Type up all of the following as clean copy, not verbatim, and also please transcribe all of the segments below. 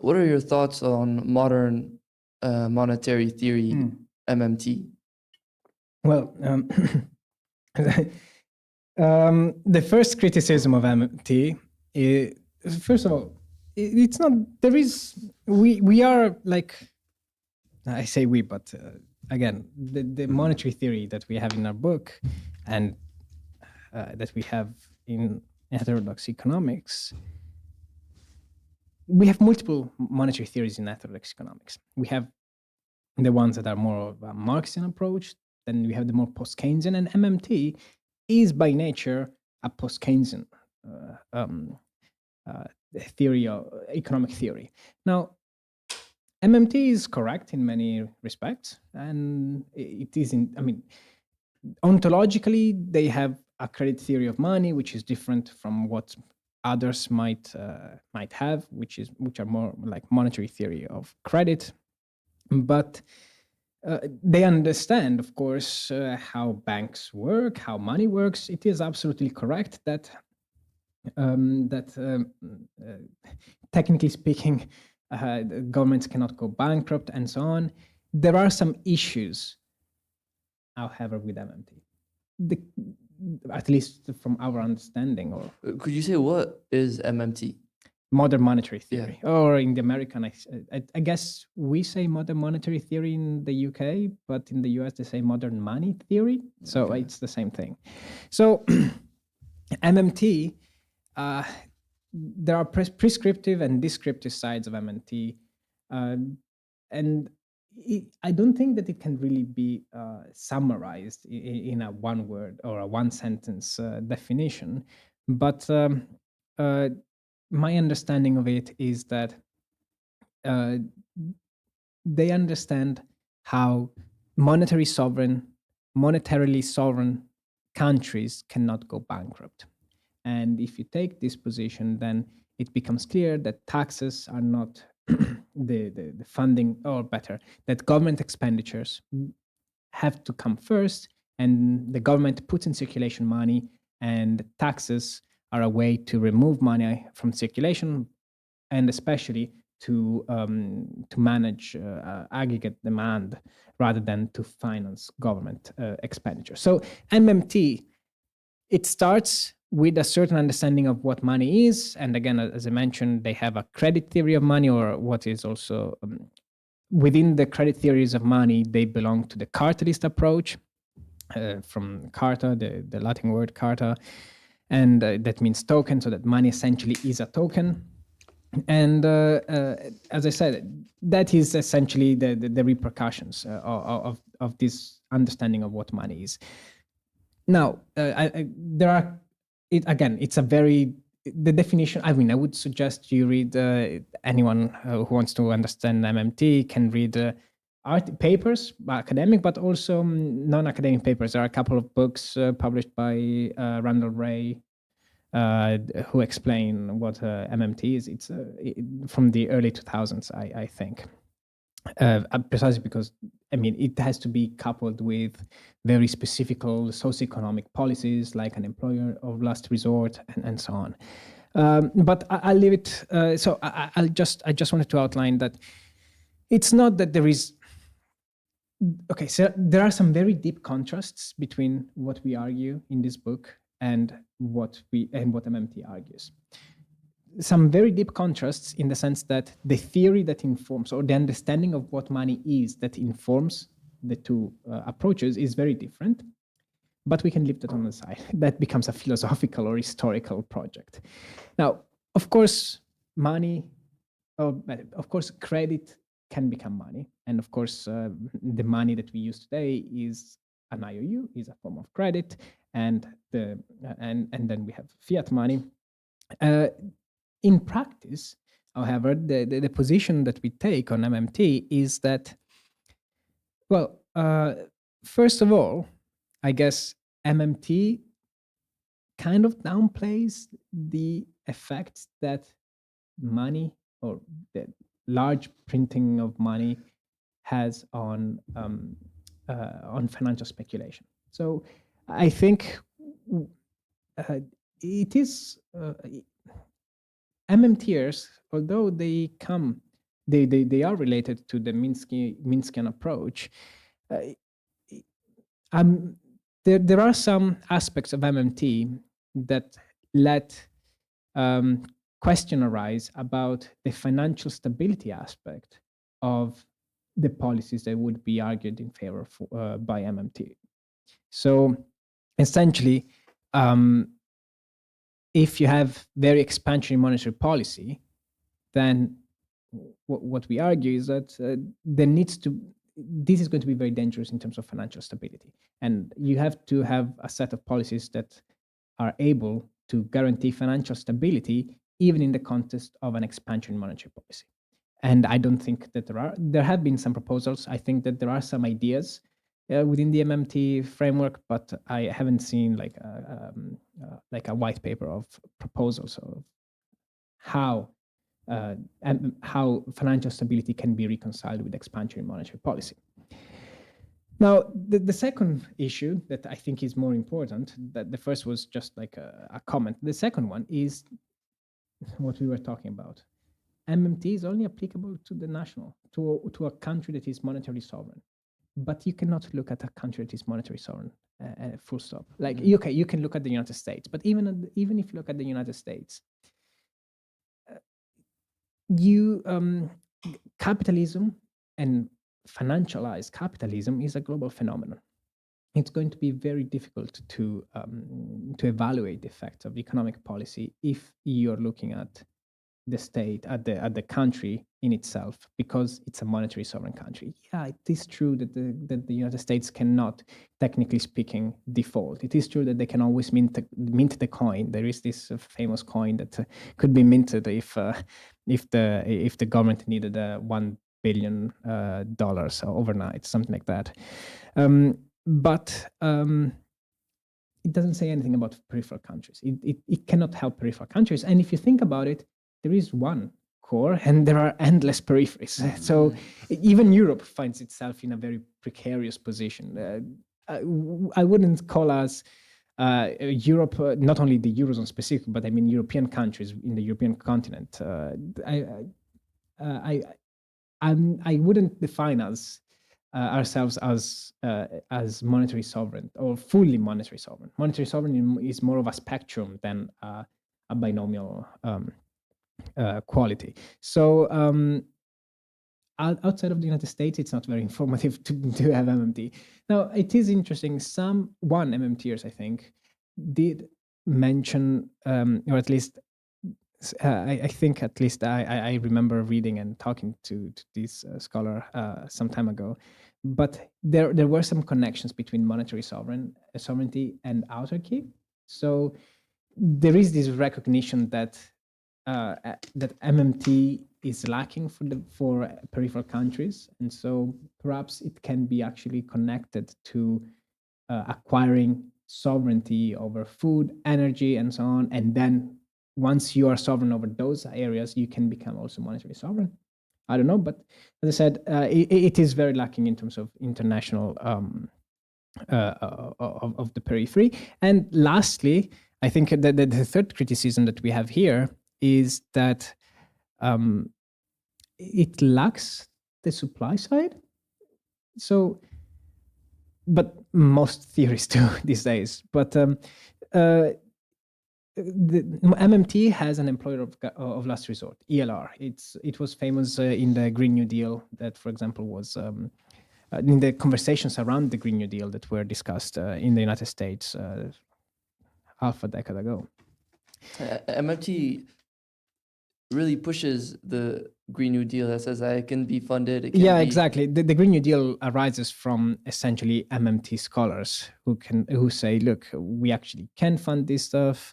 What are your thoughts on modern monetary theory, MMT? Well, the first criticism of MMT is, first of all, it's not, there is, we are like, I say we, but again, the monetary theory that we have in our book and that we have in heterodox economics, we have multiple monetary theories in heterodox economics. We have the ones that are more of a Marxian approach, then we have the more post-Keynesian, and MMT is by nature a post-Keynesian theory or economic theory. Now, MMT is correct in many respects, and it is in, I mean, ontologically, they have a credit theory of money, which is different from what others might have, which are more like monetary theory of credit. But they understand, of course, how banks work, how money works. It is absolutely correct that technically speaking, governments cannot go bankrupt and so on. There are some issues, however, with MMT. At least from our understanding, or Could you say what is MMT? modern monetary theory, or in the American, I guess we say modern monetary theory in the UK, but in the US they say modern money theory. So it's the same thing. So MMT, there are prescriptive and descriptive sides of MMT, and I don't think that it can really be summarized in a one word or a one sentence definition. But my understanding of it is that they understand how monetarily sovereign countries cannot go bankrupt. And if you take this position, then it becomes clear that taxes are not the funding, or better, that government expenditures have to come first, and the government puts in circulation money, and taxes are a way to remove money from circulation, and especially to manage aggregate demand rather than to finance government expenditure. So MMT, it starts with a certain understanding of what money is, and again, as I mentioned, they have a credit theory of money, or what is also within the credit theories of money, they belong to the cartelist approach, from carta, the Latin word carta, and that means token, so that money essentially is a token. And as I said, that is essentially the repercussions of this understanding of what money is. Now, there are, it's a very, the definition, I mean, I would suggest you read, anyone who wants to understand MMT can read papers, academic, but also non-academic papers. There are a couple of books published by Randall Wray, who explain what MMT is. It's from the early 2000s, I think. Precisely because, I mean, it has to be coupled with very specific socioeconomic policies like an employer of last resort and so on. But I'll leave it. So I just wanted to outline that it's not that there is. Okay, so there are some very deep contrasts between what we argue in this book and what MMT argues. Some very deep contrasts in the sense that the theory that informs, or the understanding of what money is that informs the two approaches, is very different. But we can leave that on the side. That becomes a philosophical or historical project. Now, of course, credit can become money, and of course, the money that we use today is an IOU, is a form of credit, and then we have fiat money. In practice, however, the position that we take on MMT is that, well, first of all, I guess MMT kind of downplays the effects that money, or the large printing of money, has on financial speculation. So I think it is. MMTers, although they come they are related to the Minskian approach. Uh, there are some aspects of MMT that let question arise about the financial stability aspect of the policies that would be argued in favor by MMT. So essentially, if you have very expansionary monetary policy, then what we argue is that this is going to be very dangerous in terms of financial stability. And you have to have a set of policies that are able to guarantee financial stability, even in the context of an expansionary monetary policy. And I don't think that there have been some proposals. I think that there are some ideas within the MMT framework, but I haven't seen like a white paper of proposals of how financial stability can be reconciled with expansionary monetary policy. Now, the second issue that I think is more important, that the first was just like a comment. The second one is what we were talking about. MMT is only applicable to the national, to a country that is monetarily sovereign. But you cannot look at a country that is monetary sovereign, full stop. Like, okay, you can look at the United States, but even if you look at the United States, capitalism and financialized capitalism is a global phenomenon. It's going to be very difficult to evaluate the effects of economic policy if you're looking at the state, at the country in itself, because it's a monetary sovereign country. Yeah, it is true that the United States cannot, technically speaking, default. It is true that they can always mint the coin. There is this famous coin that could be minted if the government needed $1 billion overnight, something like that. But it doesn't say anything about peripheral countries. It cannot help peripheral countries. And if you think about it, there is one core and there are endless peripheries. So even Europe finds itself in a very precarious position. I wouldn't call us Europe, not only the Eurozone specific, but I mean European countries in the European continent. I wouldn't define us ourselves as monetary sovereign or fully monetary sovereign. Monetary sovereign is more of a spectrum than a binomial quality. So outside of the United States, it's not very informative to have MMT. Now, it is interesting. One MMTers, I think, did mention, or at least I think at least I remember reading and talking to this scholar some time ago, but there were some connections between monetary sovereignty and autarky. So there is this recognition that MMT is lacking for peripheral countries, and so perhaps it can be actually connected to acquiring sovereignty over food, energy, and so on, and then once you are sovereign over those areas, you can become also monetary sovereign. I don't know, but as I said, it is very lacking in terms of international of the periphery. And lastly, I think that the third criticism that we have here is that it lacks the supply side. So, but most theories do these days. But the MMT has an employer of last resort, ELR. It was famous in the Green New Deal that, for example, was in the conversations around the Green New Deal that were discussed in the United States half a decade ago. MMT really pushes the Green New Deal that says that it can be funded. Exactly. The Green New Deal arises from essentially MMT scholars who say, look, we actually can fund this stuff.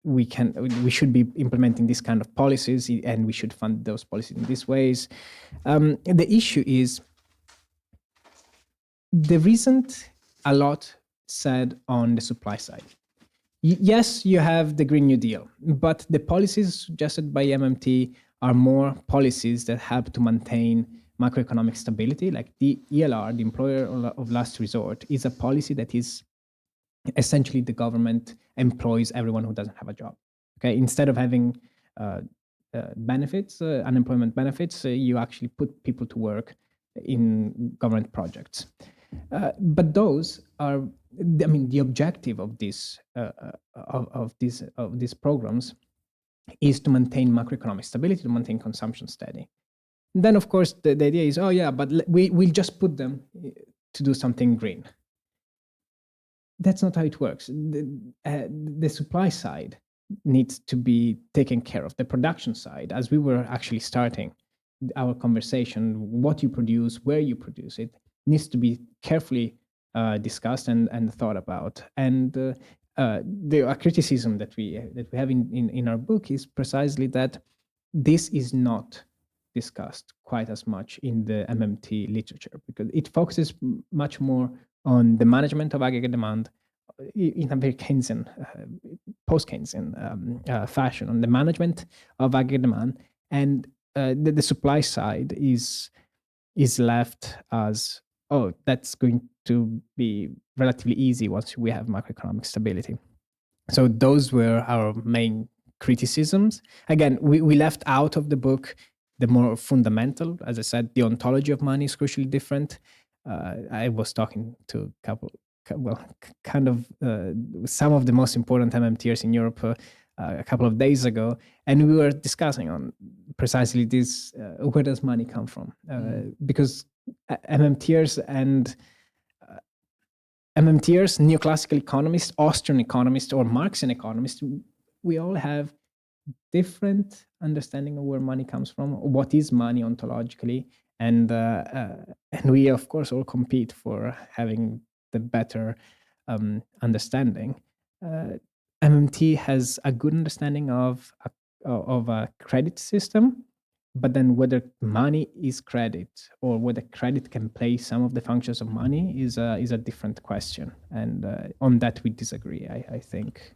We should be implementing this kind of policies, and we should fund those policies in these ways. The issue is there isn't a lot said on the supply side. Yes, you have the Green New Deal, but the policies suggested by MMT are more policies that help to maintain macroeconomic stability. Like the ELR, the employer of last resort, is a policy that is essentially the government employs everyone who doesn't have a job. Okay, instead of having benefits, unemployment benefits, you actually put people to work in government projects. But those are, I mean, the objective of these programs is to maintain macroeconomic stability, to maintain consumption steady. Then, of course, the idea is, oh yeah, but we'll just put them to do something green. That's not how it works. The supply side needs to be taken care of. The production side, as we were actually starting our conversation, what you produce, where you produce it, needs to be carefully discussed and thought about. And the criticism that we have in our book is precisely that this is not discussed quite as much in the MMT literature, because it focuses much more on the management of aggregate demand in a very Keynesian, post-Keynesian fashion, on the management of aggregate demand, and the supply side is left as, oh, that's going to be relatively easy once we have macroeconomic stability. So those were our main criticisms. Again, we left out of the book the more fundamental. As I said, the ontology of money is crucially different. I was talking to some of the most important MMTers in Europe a couple of days ago, and we were discussing on precisely this: where does money come from? Because MMTers and neoclassical economists, Austrian economists, or Marxian economists, we all have different understanding of where money comes from, what is money ontologically, and we of course all compete for having the better understanding. MMT has a good understanding of a credit system, but then whether money is credit or whether credit can play some of the functions of money is a different question, and on that we disagree, I think.